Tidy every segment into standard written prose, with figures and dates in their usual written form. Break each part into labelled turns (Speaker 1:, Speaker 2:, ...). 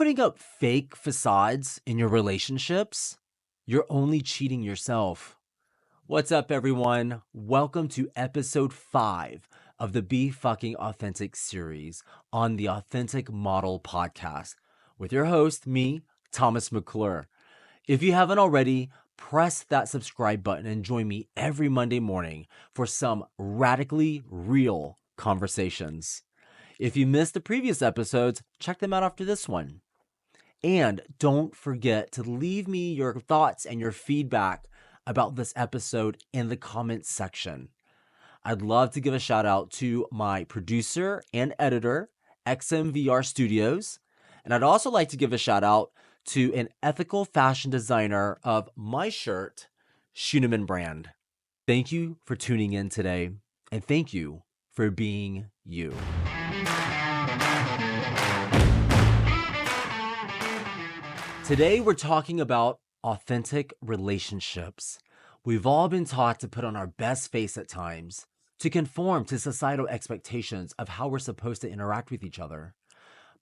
Speaker 1: putting up fake facades in your relationships, you're only cheating yourself. What's up, everyone? Welcome to episode 5 of the Be Fucking Authentic series on the Authentic Model podcast with your host, me, Thomas McClure. If you haven't already, press that subscribe button and join me every Monday morning for some radically real conversations. If you missed the previous episodes, check them out after this one. And don't forget to leave me your thoughts and your feedback about this episode in the comments section. I'd love to give a shout out to my producer and editor, XMVRSTUDIOS. And I'd also like to give a shout out to an ethical fashion designer of my shirt, Scheuneman brand. Thank you for tuning in today, and thank you for being you. Today, we're talking about authentic relationships. We've all been taught to put on our best face at times, to conform to societal expectations of how we're supposed to interact with each other.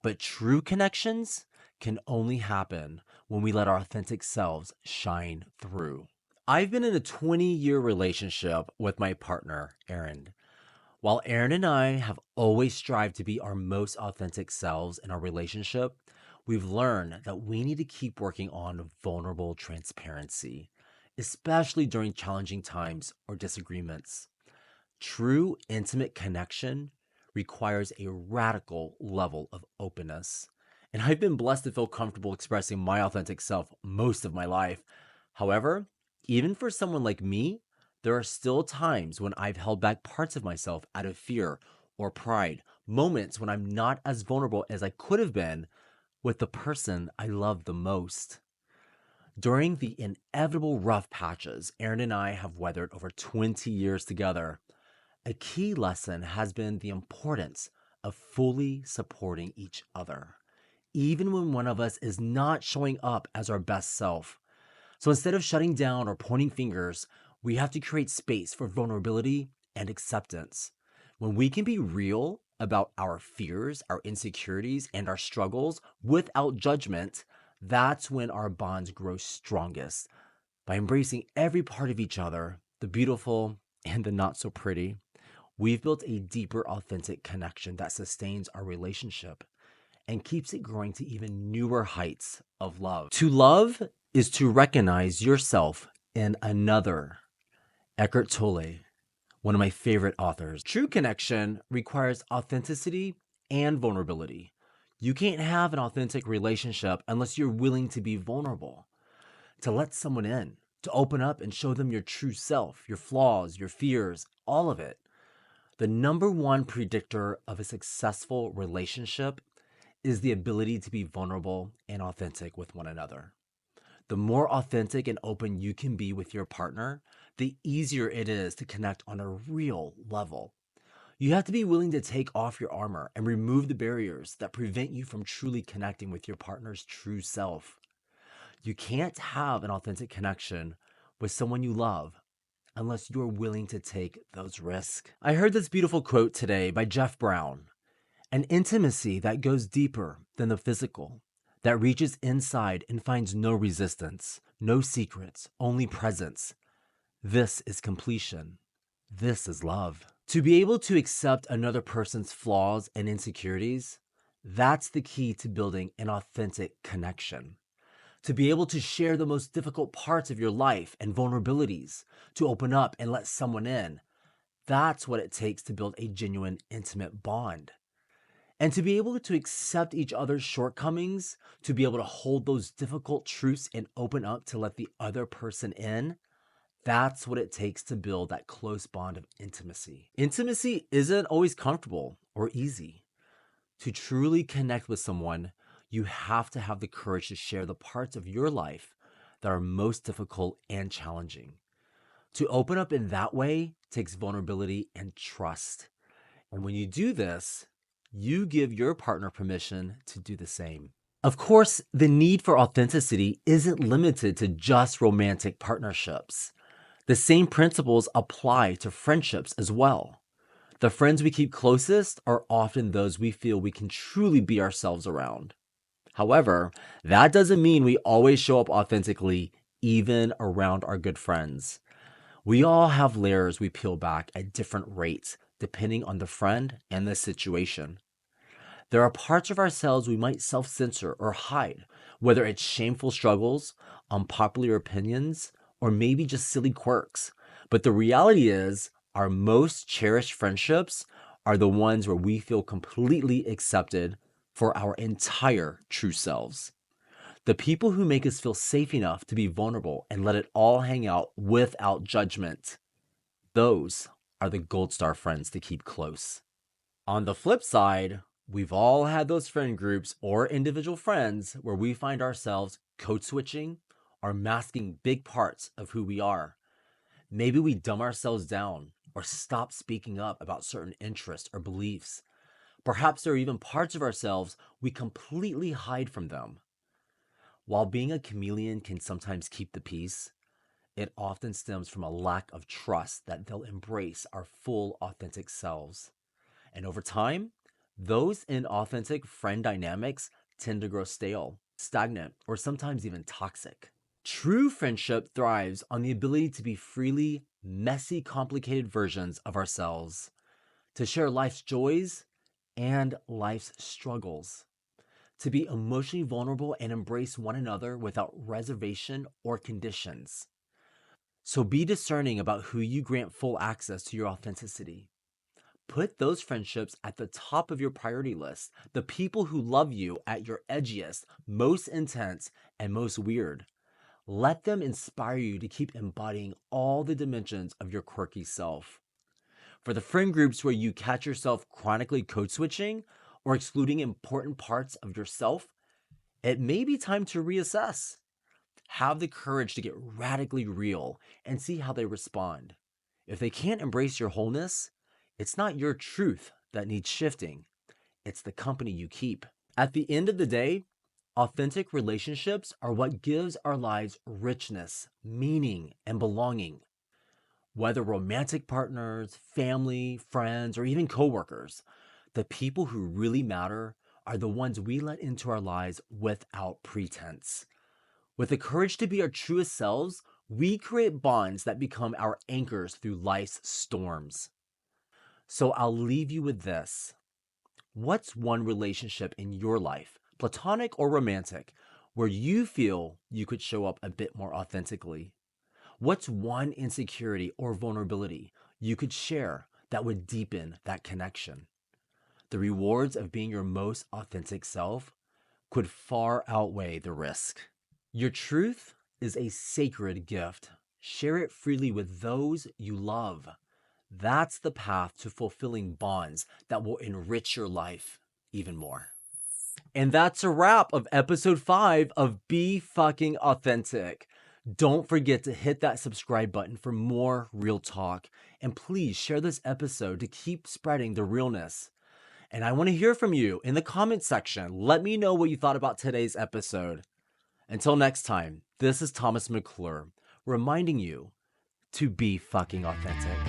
Speaker 1: But true connections can only happen when we let our authentic selves shine through. I've been in a 20-year relationship with my partner, Aaron. While Aaron and I have always strived to be our most authentic selves in our relationship, we've learned that we need to keep working on vulnerable transparency, especially during challenging times or disagreements. True intimate connection requires a radical level of openness. And I've been blessed to feel comfortable expressing my authentic self most of my life. However, even for someone like me, there are still times when I've held back parts of myself out of fear or pride, moments when I'm not as vulnerable as I could have been with the person I love the most. During the inevitable rough patches Aaron and I have weathered over 20 years together, a key lesson has been the importance of fully supporting each other, even when one of us is not showing up as our best self. So instead of shutting down or pointing fingers, we have to create space for vulnerability and acceptance. When we can be real about our fears, our insecurities, and our struggles without judgment, that's when our bonds grow strongest. By embracing every part of each other, the beautiful and the not so pretty, we've built a deeper, authentic connection that sustains our relationship and keeps it growing to even newer heights of love. To love is to recognize yourself in another. Eckhart Tolle, one of my favorite authors. True connection requires authenticity and vulnerability. You can't have an authentic relationship unless you're willing to be vulnerable, to let someone in, to open up and show them your true self, your flaws, your fears, all of it. The number one predictor of a successful relationship is the ability to be vulnerable and authentic with one another. The more authentic and open you can be with your partner, the easier it is to connect on a real level. You have to be willing to take off your armor and remove the barriers that prevent you from truly connecting with your partner's true self. You can't have an authentic connection with someone you love unless you're willing to take those risks. I heard this beautiful quote today by Jeff Brown. An intimacy that goes deeper than the physical, that reaches inside and finds no resistance, no secrets, only presence. This is completion. This is love. To be able to accept another person's flaws and insecurities, that's the key to building an authentic connection. To be able to share the most difficult parts of your life and vulnerabilities, to open up and let someone in, that's what it takes to build a genuine, intimate bond. And to be able to accept each other's shortcomings, to be able to hold those difficult truths and open up to let the other person in, that's what it takes to build that close bond of intimacy. Intimacy isn't always comfortable or easy. To truly connect with someone, you have to have the courage to share the parts of your life that are most difficult and challenging. To open up in that way takes vulnerability and trust. And when you do this, you give your partner permission to do the same. Of course, the need for authenticity isn't limited to just romantic partnerships. The same principles apply to friendships as well. The friends we keep closest are often those we feel we can truly be ourselves around. However, that doesn't mean we always show up authentically, even around our good friends. We all have layers we peel back at different rates, depending on the friend and the situation. There are parts of ourselves we might self censor or hide, whether it's shameful struggles, unpopular opinions, or maybe just silly quirks. But the reality is, our most cherished friendships are the ones where we feel completely accepted for our entire true selves. The people who make us feel safe enough to be vulnerable and let it all hang out without judgment. Those are the gold star friends to keep close. On the flip side, we've all had those friend groups or individual friends where we find ourselves code switching or masking big parts of who we are. Maybe we dumb ourselves down or stop speaking up about certain interests or beliefs. Perhaps there are even parts of ourselves we completely hide from them. While being a chameleon can sometimes keep the peace, it often stems from a lack of trust that they'll embrace our full, authentic selves. And over time, those inauthentic friend dynamics tend to grow stale, stagnant, or sometimes even toxic. True friendship thrives on the ability to be freely, messy, complicated versions of ourselves, to share life's joys and life's struggles, to be emotionally vulnerable and embrace one another without reservation or conditions. So be discerning about who you grant full access to your authenticity. Put those friendships at the top of your priority list, the people who love you at your edgiest, most intense, and most weird. Let them inspire you to keep embodying all the dimensions of your quirky self. For the friend groups where you catch yourself chronically code switching or excluding important parts of yourself, it may be time to reassess. Have the courage to get radically real and see how they respond. If they can't embrace your wholeness, it's not your truth that needs shifting, it's the company you keep. At the end of the day, authentic relationships are what gives our lives richness, meaning, and belonging. Whether romantic partners, family, friends, or even coworkers, the people who really matter are the ones we let into our lives without pretense. With the courage to be our truest selves, we create bonds that become our anchors through life's storms. So I'll leave you with this. What's one relationship in your life, platonic or romantic, where you feel you could show up a bit more authentically? What's one insecurity or vulnerability you could share that would deepen that connection? The rewards of being your most authentic self could far outweigh the risk. Your truth is a sacred gift. Share it freely with those you love. That's the path to fulfilling bonds that will enrich your life even more. And that's a wrap of episode 5 of Be Fucking Authentic. Don't forget to hit that subscribe button for more real talk. And please share this episode to keep spreading the realness. And I want to hear from you in the comment section. Let me know what you thought about today's episode. Until next time, this is Thomas McClure reminding you to be fucking authentic.